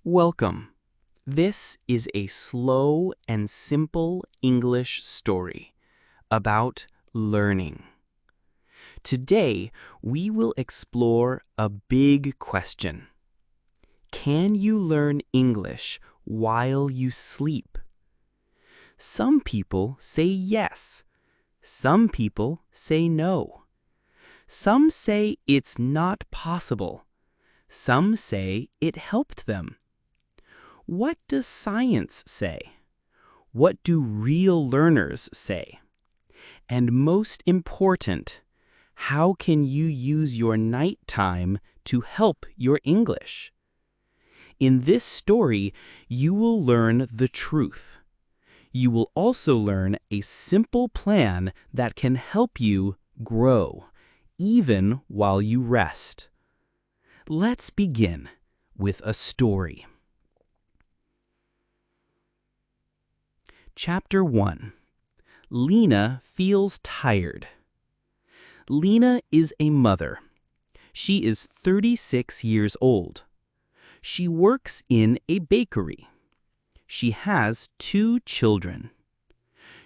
Welcome. This is a slow and simple English story about learning. Today, we will explore a big question. Can you learn English while you sleep? Some people say yes. Some people say no. Some say it's not possible. Some say it helped them. What does science say? What do real learners say? And most important, how can you use your nighttime to help your English? In this story, you will learn the truth. You will also learn a simple plan that can help you grow, even while you rest. Let's begin with a story. Chapter 1. Lena feels tired. Lena is a mother. She is 36 years old. She works in a bakery. She has 2 children.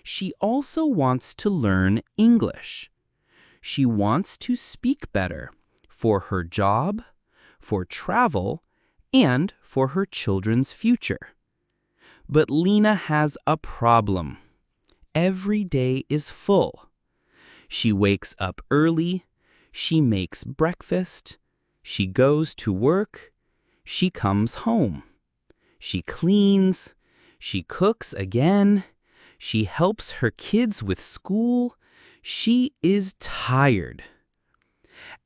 She also wants to learn English. She wants to speak better for her job, for travel, and for her children's future. But Lena has a problem. Every day is full. She wakes up early, she makes breakfast, she goes to work, she comes home. She cleans, she cooks again, she helps her kids with school. She is tired.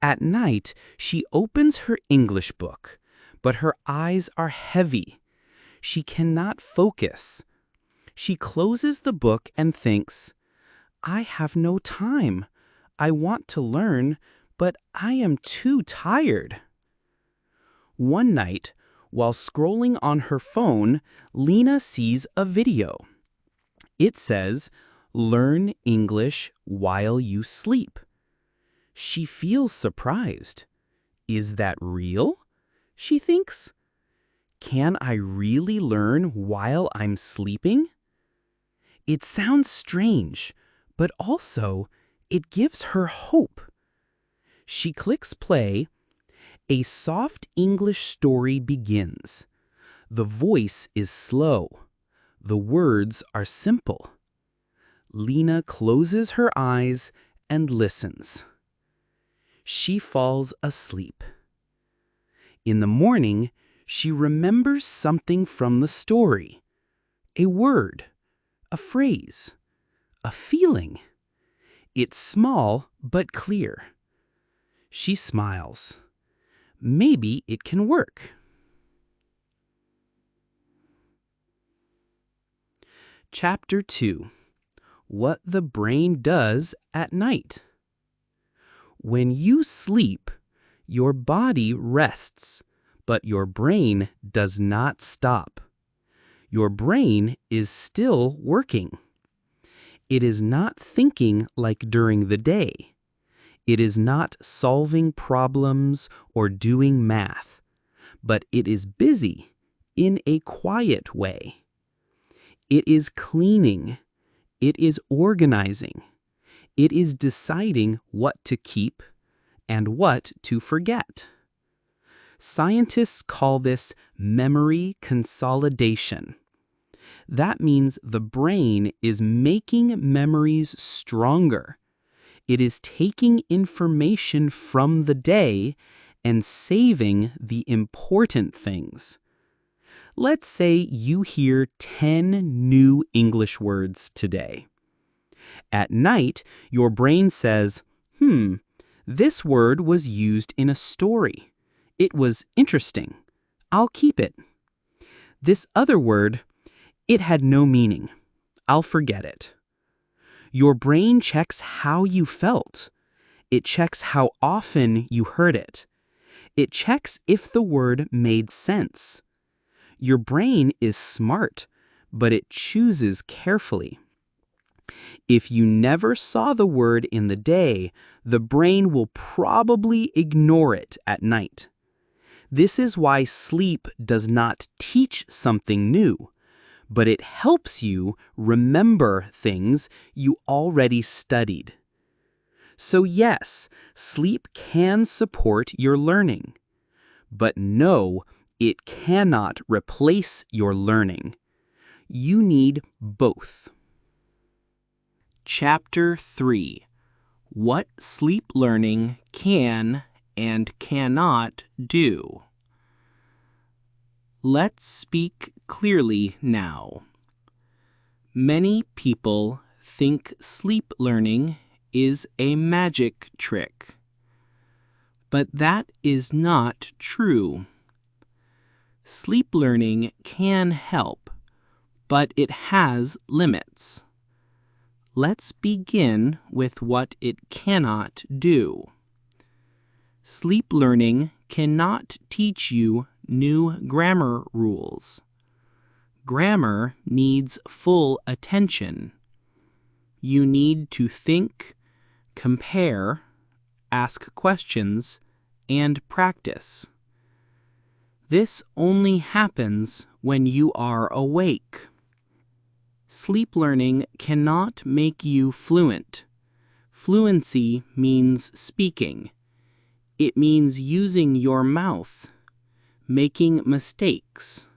At night, she opens her English book, but her eyes are heavy. She cannot focus. She closes the book and thinks, I have no time. I want to learn, but I am too tired. One night, while scrolling on her phone, Lena sees a video. It says, "Learn English while you sleep." She feels surprised. Is that real? She thinks. Can I really learn while I'm sleeping? It sounds strange, but also it gives her hope. She clicks play. A soft English story begins. The voice is slow. The words are simple. Lena closes her eyes and listens. She falls asleep. In the morning, she remembers something from the story. A word, a phrase, a feeling. It's small but clear. She smiles. Maybe it can work. Chapter 2. What the brain does at night. When you sleep, your body rests, but your brain does not stop. Your brain is still working. It is not thinking like during the day. It is not solving problems or doing math, but it is busy in a quiet way. It is cleaning. It is organizing. It is deciding what to keep and what to forget. Scientists call this memory consolidation. That means the brain is making memories stronger. It is taking information from the day and saving the important things. Let's say you hear 10 new English words today. At night, your brain says, this word was used in a story. It was interesting. I'll keep it. This other word, it had no meaning. I'll forget it. Your brain checks how you felt. It checks how often you heard it. It checks if the word made sense. Your brain is smart, but it chooses carefully. If you never saw the word in the day, the brain will probably ignore it at night. This is why sleep does not teach something new, but it helps you remember things you already studied. So yes, sleep can support your learning, but no, it cannot replace your learning. You need both. Chapter 3. What sleep learning can and cannot do. Let's speak clearly now. Many people think sleep learning is a magic trick, but that is not true. Sleep learning can help, but it has limits. Let's begin with what it cannot do. Sleep learning cannot teach you new grammar rules. Grammar needs full attention. You need to think, compare, ask questions, and practice. This only happens when you are awake. Sleep learning cannot make you fluent. Fluency means speaking. It means using your mouth, making mistakes,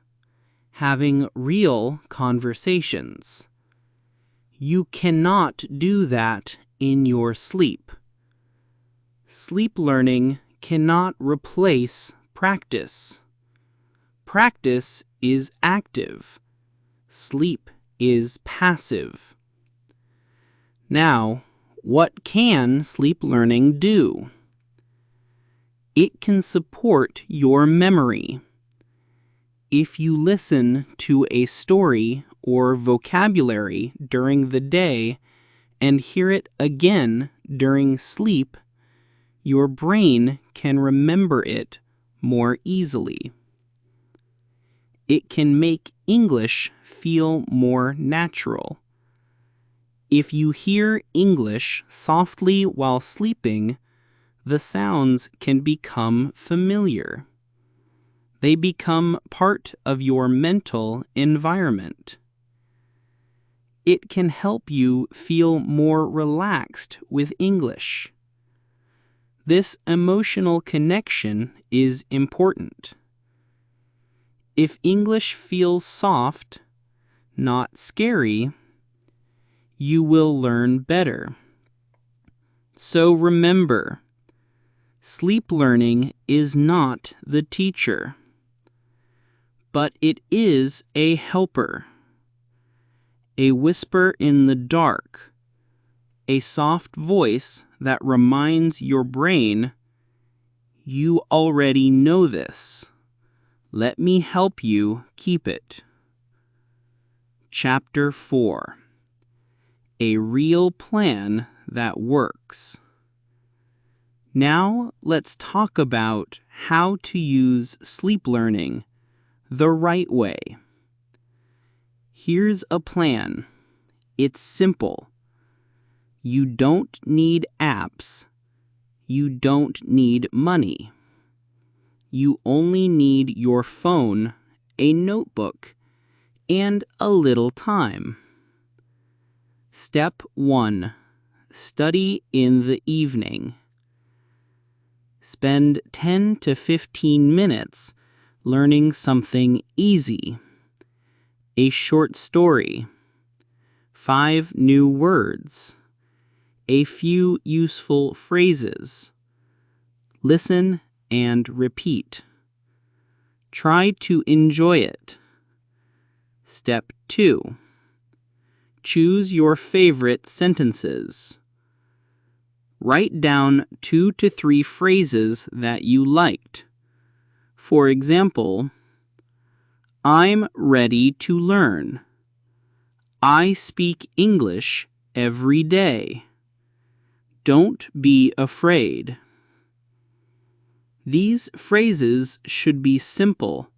having real conversations. You cannot do that in your sleep. Sleep learning cannot replace practice. Practice is active. Sleep is passive. Now, what can sleep learning do? It can support your memory. If you listen to a story or vocabulary during the day and hear it again during sleep, your brain can remember it more easily. It can make English feel more natural. If you hear English softly while sleeping, the sounds can become familiar. They become part of your mental environment. It can help you feel more relaxed with English. This emotional connection is important. If English feels soft, not scary, you will learn better. So remember, sleep learning is not the teacher, but it is a helper, a whisper in the dark, a soft voice that reminds your brain, "You already know this. Let me help you keep it." Chapter 4. A real plan that works. Now let's talk about how to use sleep learning the right way. Here's a plan. It's simple. You don't need apps. You don't need money. You only need your phone, a notebook, and a little time. Step 1. Study in the evening. Spend 10 to 15 minutes learning something easy. A short story. 5 new words. A few useful phrases. Listen and repeat. Try to enjoy it. Step 2. Choose your favorite sentences. Write down 2 to 3 phrases that you liked. For example, I'm ready to learn. I speak English every day. Don't be afraid. These phrases should be simple,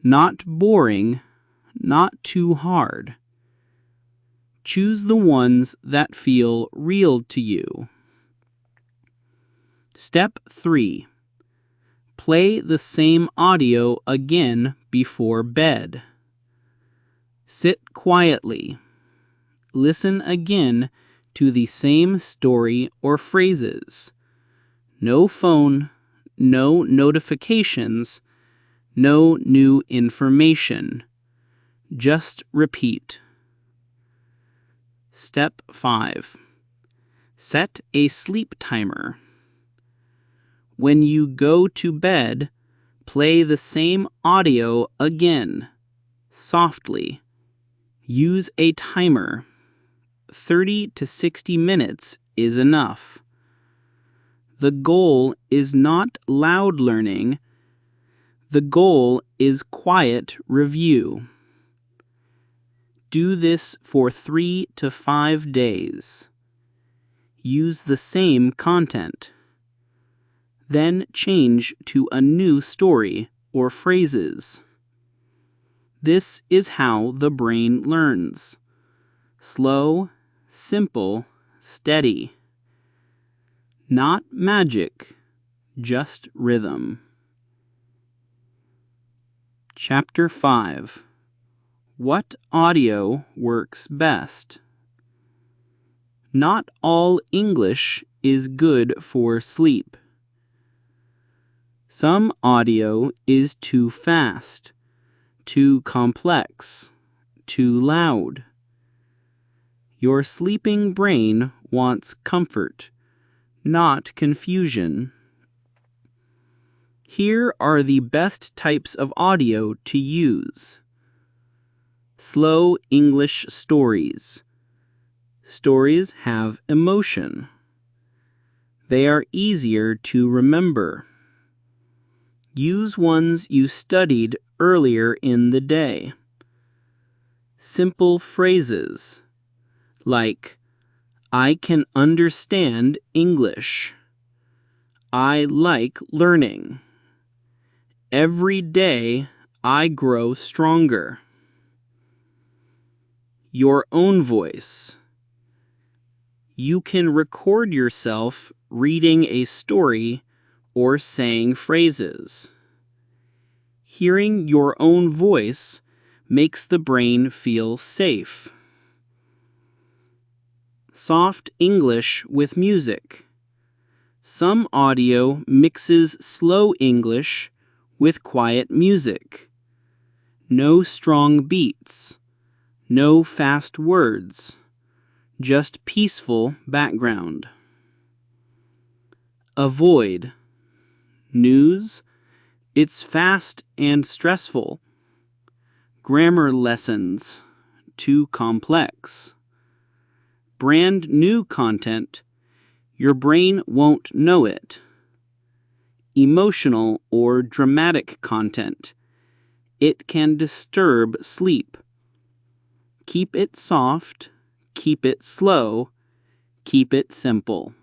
not boring, not too hard. Choose the ones that feel real to you. Step 3. Play the same audio again before bed. Sit quietly. Listen again to the same story or phrases. No phone, no notifications, no new information. Just repeat. Step 5. Set a sleep timer. When you go to bed, play the same audio again, softly. Use a timer. 30 to 60 minutes is enough. The goal is not loud learning. The goal is quiet review. Do this for 3 to 5 days. Use the same content. Then change to a new story or phrases. This is how the brain learns. Slow, simple, steady. Not magic, just rhythm. Chapter 5. What audio works best? Not all English is good for sleep. Some audio is too fast, too complex, too loud. Your sleeping brain wants comfort, not confusion. Here are the best types of audio to use. Slow English stories. Stories have emotion. They are easier to remember. Use ones you studied earlier in the day. Simple phrases like, I can understand English. I like learning. Every day I grow stronger. Your own voice. You can record yourself reading a story or saying phrases. Hearing your own voice makes the brain feel safe. Soft English with music. Some audio mixes slow English with quiet music. No strong beats. No fast words. Just peaceful background. Avoid. News. It's fast and stressful. Grammar lessons. Too complex. Brand new content. Your brain won't know it. Emotional or dramatic content. It can disturb sleep. Keep it soft. Keep it slow. Keep it simple.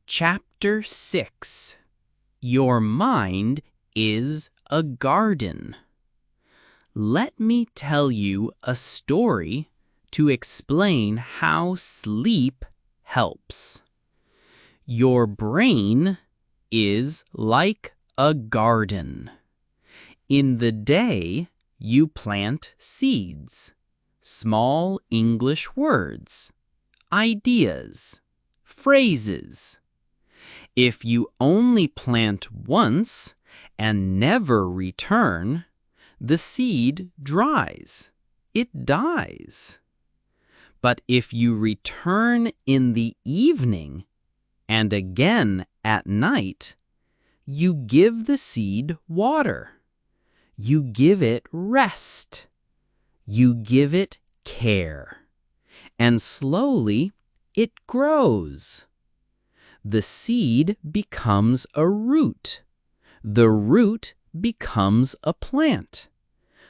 Chapter 6. Your mind is a garden. Let me tell you a story to explain how sleep helps. Your brain is like a garden. In the day, you plant seeds, small English words, ideas, phrases. If you only plant once and never return, the seed dries. It dies. But if you return in the evening and again at night, you give the seed water. You give it rest. You give it care. And slowly it grows. The seed becomes a root. The root becomes a plant.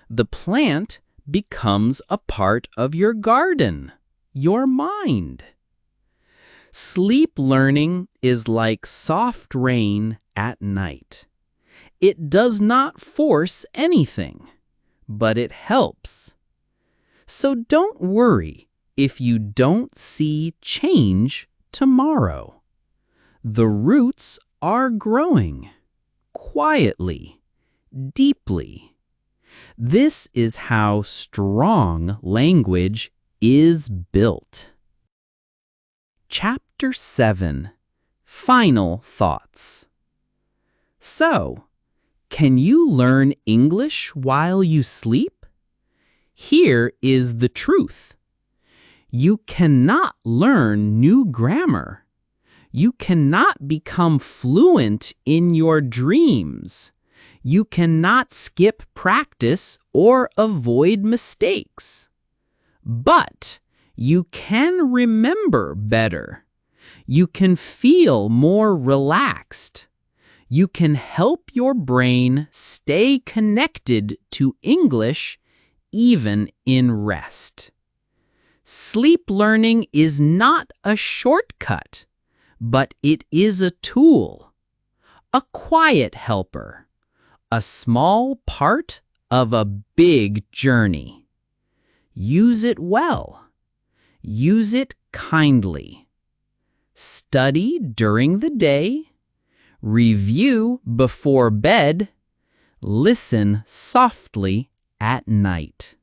The plant becomes a part of your garden, your mind. Sleep learning is like soft rain at night. It does not force anything, but it helps. So don't worry if you don't see change tomorrow. The roots are growing. quietly, deeply. This is how strong language is built. Chapter 7. Final Thoughts. So, can you learn English while you sleep? Here is the truth. You cannot learn new grammar. You cannot become fluent in your dreams. You cannot skip practice or avoid mistakes. But you can remember better. You can feel more relaxed. You can help your brain stay connected to English even in rest. Sleep learning is not a shortcut, but it is a tool, a quiet helper, a small part of a big journey. Use it well. Use it kindly. Study during the day. Review before bed. Listen softly at night.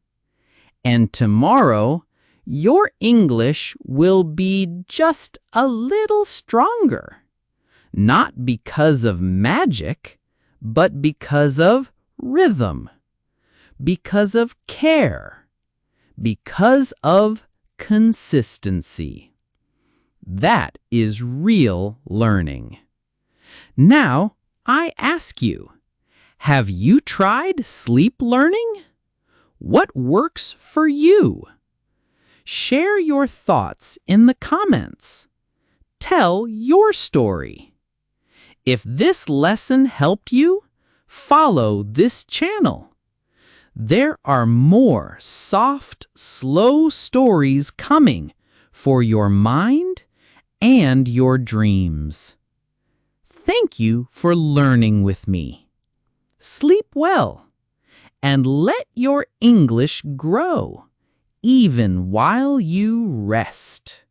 And tomorrow, your English will be just a little stronger. Not because of magic, but because of rhythm, because of care, because of consistency. That is real learning. Now, I ask you, have you tried sleep learning? What works for you? Share your thoughts in the comments. Tell your story. If this lesson helped you, follow this channel. There are more soft, slow stories coming for your mind and your dreams. Thank you for learning with me. Sleep well and let your English grow, even while you rest.